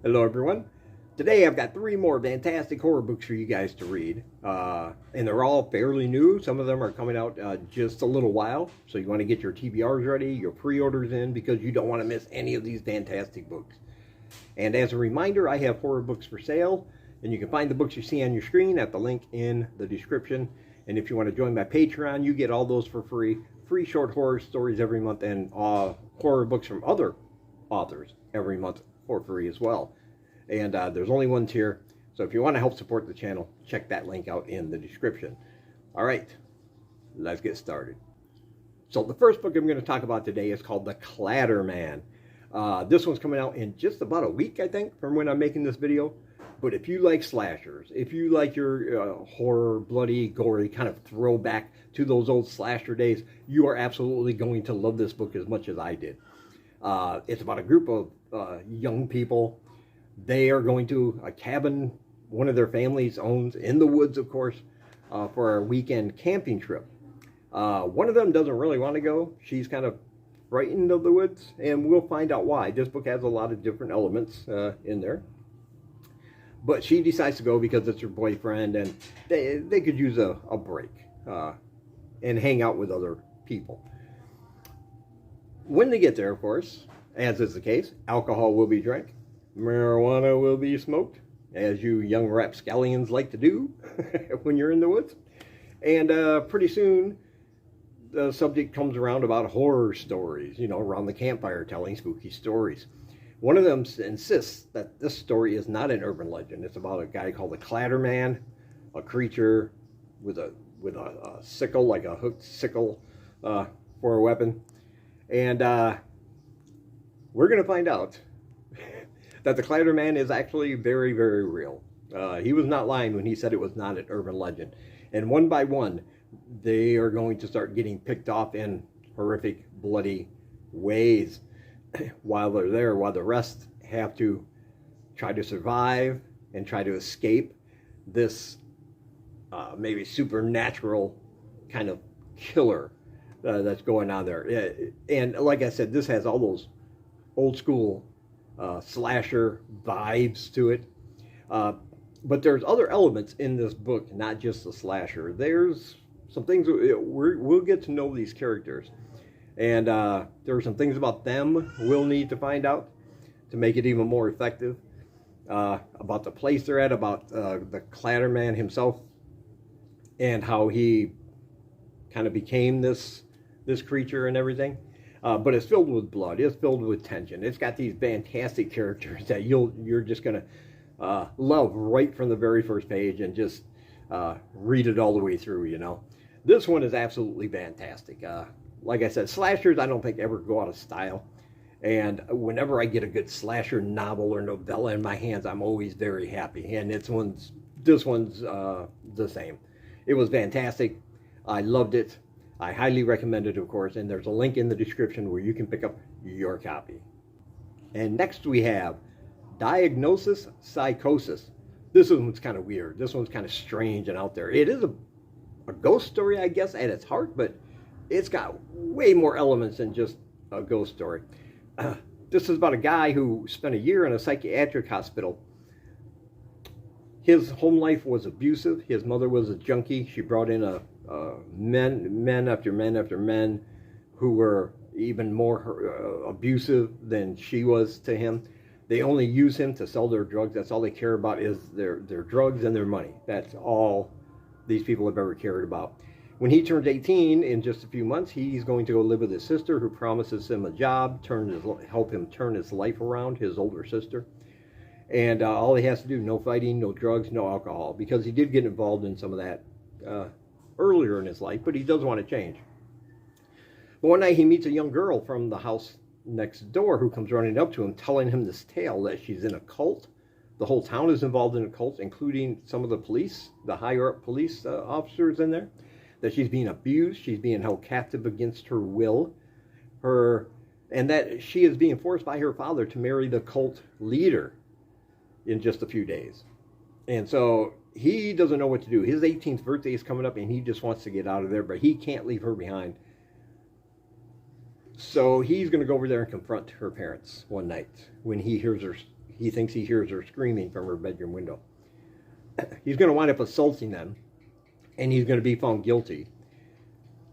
Hello everyone. Today I've got three more fantastic horror books for you guys to read. And they're all fairly new. Some of them are coming out just a little while. So you want to get your TBRs ready, your pre-orders in, because you don't want to miss any of these fantastic books. And as a reminder, I have horror books for sale. And you can find the books you see on your screen at the link in the description. And if you want to join my Patreon, you get all those for free. Free short horror stories every month and horror books from other authors every month for free as well. And there's only one tier, so if you want to help support the channel, check that link out in the description. All right, let's get started. So the first book I'm going to talk about today is called The Clatterman. This one's coming out in just about a week, I think, from when I'm making this video. But if you like slashers, if you like your horror, bloody, gory, kind of throwback to those old slasher days, you are absolutely going to love this book as much as I did. It's about a group of young people. They are going to a cabin one of their families owns in the woods, of course, for a weekend camping trip. One of them doesn't really want to go. She's kind of frightened of the woods, and we'll find out why. This book has a lot of different elements in there. But she decides to go because it's her boyfriend, and they could use a break and hang out with other people. When they get there, of course, as is the case, alcohol will be drank. Marijuana will be smoked, as you young rapscallions like to do when you're in the woods. And pretty soon, the subject comes around about horror stories, around the campfire telling spooky stories. One of them insists that this story is not an urban legend. It's about a guy called the Clatterman, a creature with a sickle, like a hooked sickle for a weapon. And we're going to find out that the Clatterman is actually very, very real. He was not lying when he said it was not an urban legend. And one by one, they are going to start getting picked off in horrific, bloody ways while they're there, while the rest have to try to survive and try to escape this maybe supernatural kind of killer that's going on there. And like I said, this has all those old school slasher vibes to it. But there's other elements in this book, not just the slasher. There's some things we'll get to know these characters. And there are some things about them we'll need to find out to make it even more effective. About the place they're at, about the Clatterman himself, and how he kind of became this creature and everything. But it's filled with blood. It's filled with tension. It's got these fantastic characters that you're just going to love right from the very first page and just read it all the way through, This one is absolutely fantastic. Like I said, slashers I don't think ever go out of style. And whenever I get a good slasher novel or novella in my hands, I'm always very happy. And this one's the same. It was fantastic. I loved it. I highly recommend it, of course, and there's a link in the description where you can pick up your copy. And next we have Diagnosis Psychosis. This one's kind of weird. This one's kind of strange and out there. It is a ghost story, I guess, at its heart, but it's got way more elements than just a ghost story. This is about a guy who spent a year in a psychiatric hospital. His home life was abusive. His mother was a junkie. She brought in men after men after men who were even more abusive than she was to him. They only use him to sell their drugs. That's all they care about is their drugs and their money. That's all these people have ever cared about. When he turns 18 in just a few months, he's going to go live with his sister, who promises him a job, help him turn his life around, his older sister. And all he has to do, no fighting, no drugs, no alcohol, because he did get involved in some of that earlier in his life, but he does want to change. But one night he meets a young girl from the house next door who comes running up to him, telling him this tale that she's in a cult. The whole town is involved in a cult, including some of the police, the higher up police officers in there. That she's being abused, she's being held captive against her will, and that she is being forced by her father to marry the cult leader in just a few days. And so he doesn't know what to do. His 18th birthday is coming up and he just wants to get out of there, but he can't leave her behind. So he's going to go over there and confront her parents one night when he hears he thinks he hears her screaming from her bedroom window. He's going to wind up assaulting them, and he's going to be found guilty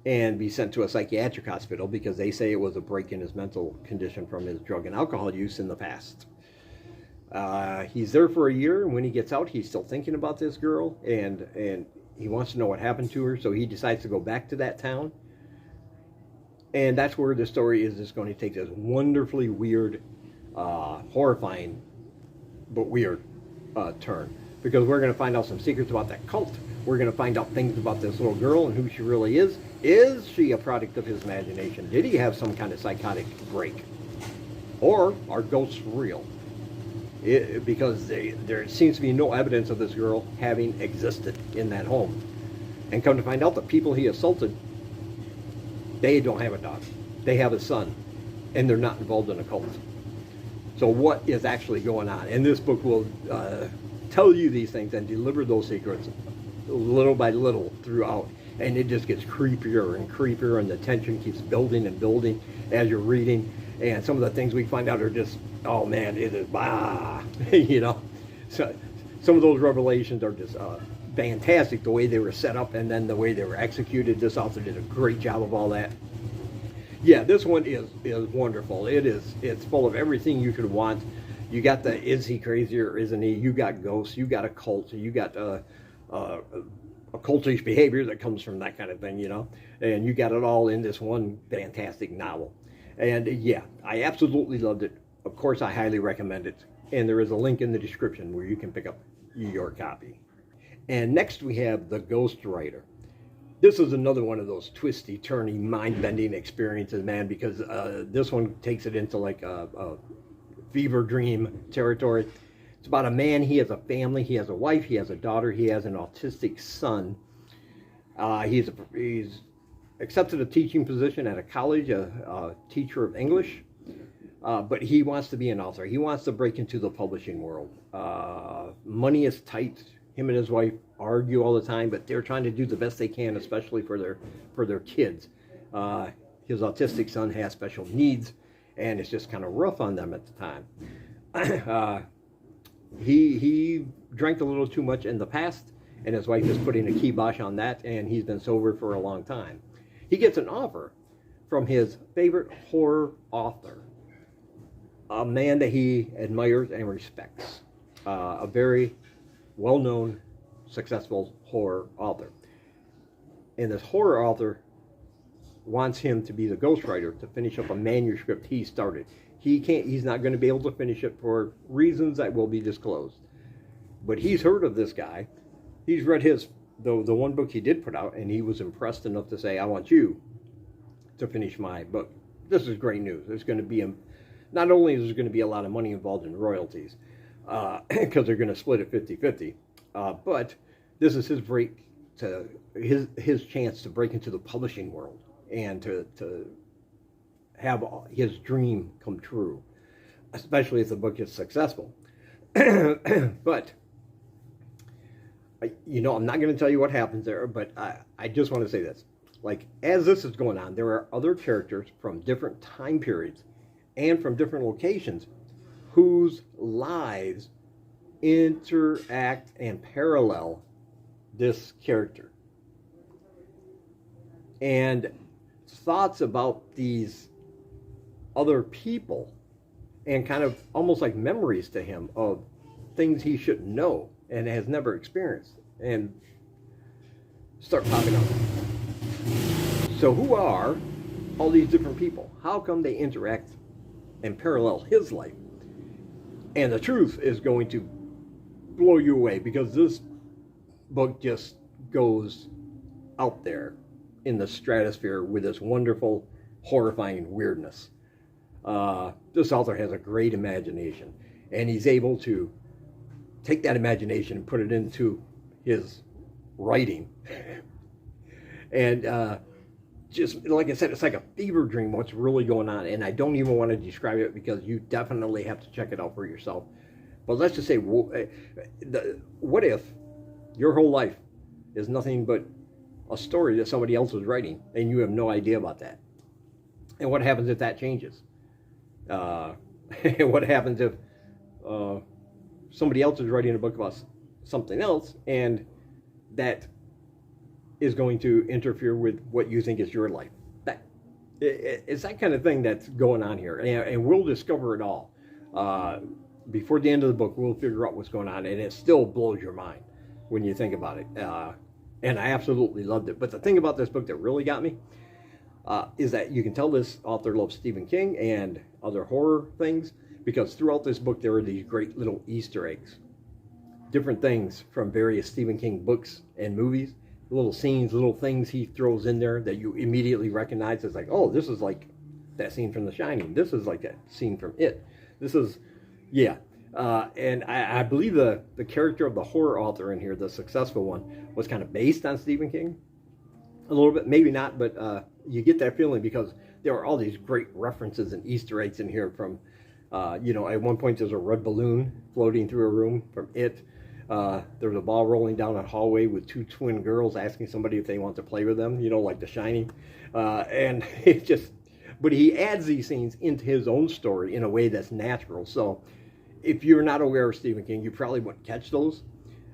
and be sent to a psychiatric hospital because they say it was a break in his mental condition from his drug and alcohol use in the past. He's there for a year, and when he gets out, he's still thinking about this girl, and he wants to know what happened to her, so he decides to go back to that town. And that's where the story is just going to take this wonderfully weird, horrifying, but weird turn. Because we're going to find out some secrets about that cult. We're going to find out things about this little girl and who she really is. Is she a product of his imagination? Did he have some kind of psychotic break? Or are ghosts real? Because there seems to be no evidence of this girl having existed in that home. And come to find out, the people he assaulted, they don't have a daughter. They have a son. And they're not involved in a cult. So what is actually going on? And this book will tell you these things and deliver those secrets little by little throughout. And it just gets creepier and creepier, and the tension keeps building and building as you're reading. And some of the things we find out are just, oh man, it is, bah, you know. So some of those revelations are just fantastic, the way they were set up and then the way they were executed. This author did a great job of all that. Yeah, this one is wonderful. It's full of everything you could want. You got the is he crazy or isn't he? You got ghosts. You got a cult. You got a cultish behavior that comes from that kind of thing, you know. And you got it all in this one fantastic novel. And yeah, I absolutely loved it. Of course, I highly recommend it. And there is a link in the description where you can pick up your copy. And next we have The Ghost Writer. This is another one of those twisty, turny, mind-bending experiences, man, because this one takes it into like a fever dream territory. It's about a man. He has a family. He has a wife. He has a daughter. He has an autistic son. He's accepted a teaching position at a college, a teacher of English. But he wants to be an author. He wants to break into the publishing world. Money is tight. Him and his wife argue all the time, but they're trying to do the best they can, especially for their kids. His autistic son has special needs, and it's just kind of rough on them at the time. He drank a little too much in the past, and his wife is putting a kibosh on that, and he's been sober for a long time. He gets an offer from his favorite horror author, a man that he admires and respects, a very well-known, successful horror author. And this horror author wants him to be the ghostwriter to finish up a manuscript he started. He's not going to be able to finish it for reasons that will be disclosed. But he's heard of this guy. He's read the one book he did put out, and he was impressed enough to say, I want you to finish my book. This is great news. There's going to be not only is there going to be a lot of money involved in royalties, because they're going to split it 50-50, but this is his his chance to break into the publishing world and to have his dream come true, especially if the book is successful. But you know, I'm not going to tell you what happens there, but I just want to say this. Like, as this is going on, there are other characters from different time periods and from different locations whose lives interact and parallel this character. And thoughts about these other people and kind of almost like memories to him of things he should know and has never experienced and start popping up. So who are all these different people? How come they interact and parallel his life? And the truth is going to blow you away, because this book just goes out there in the stratosphere with this wonderful, horrifying weirdness. This author has a great imagination, and he's able to take that imagination and put it into his writing. And just like I said, it's like a fever dream what's really going on, and I don't even want to describe it because you definitely have to check it out for yourself. But let's just say, what if your whole life is nothing but a story that somebody else is writing and you have no idea about that? And what happens if that changes? What happens if somebody else is writing a book about something else, and that is going to interfere with what you think is your life. It's that kind of thing that's going on here, and we'll discover it all. Before the end of the book, we'll figure out what's going on, and it still blows your mind when you think about it. And I absolutely loved it. But the thing about this book that really got me is that you can tell this author loves Stephen King and other horror things, because throughout this book there are these great little Easter eggs. Different things from various Stephen King books and movies. Little scenes, little things he throws in there that you immediately recognize as like, oh, this is like that scene from The Shining. This is like that scene from It. This is, yeah. And I believe the character of the horror author in here, the successful one, was kind of based on Stephen King. A little bit, maybe not, but you get that feeling because there are all these great references and Easter eggs in here from, you know, at one point there's a red balloon floating through a room from It. There's a ball rolling down a hallway with two twin girls asking somebody if they want to play with them, you know, like The Shining. And it just, but he adds these scenes into his own story in a way that's natural. So if you're not aware of Stephen King, you probably wouldn't catch those.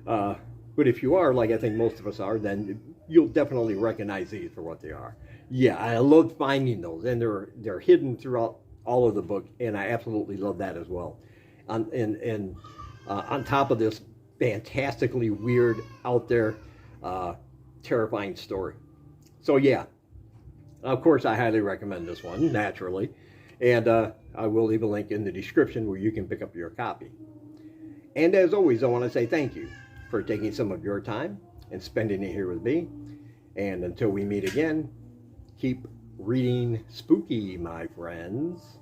But if you are, like I think most of us are, then you'll definitely recognize these for what they are. Yeah, I love finding those, and they're hidden throughout all of the book, and I absolutely love that as well. And on top of this fantastically weird, out there, terrifying story. So yeah, of course I highly recommend this one, naturally. And I will leave a link in the description where you can pick up your copy. And as always, I want to say thank you for taking some of your time and spending it here with me. And until we meet again, keep reading spooky, my friends.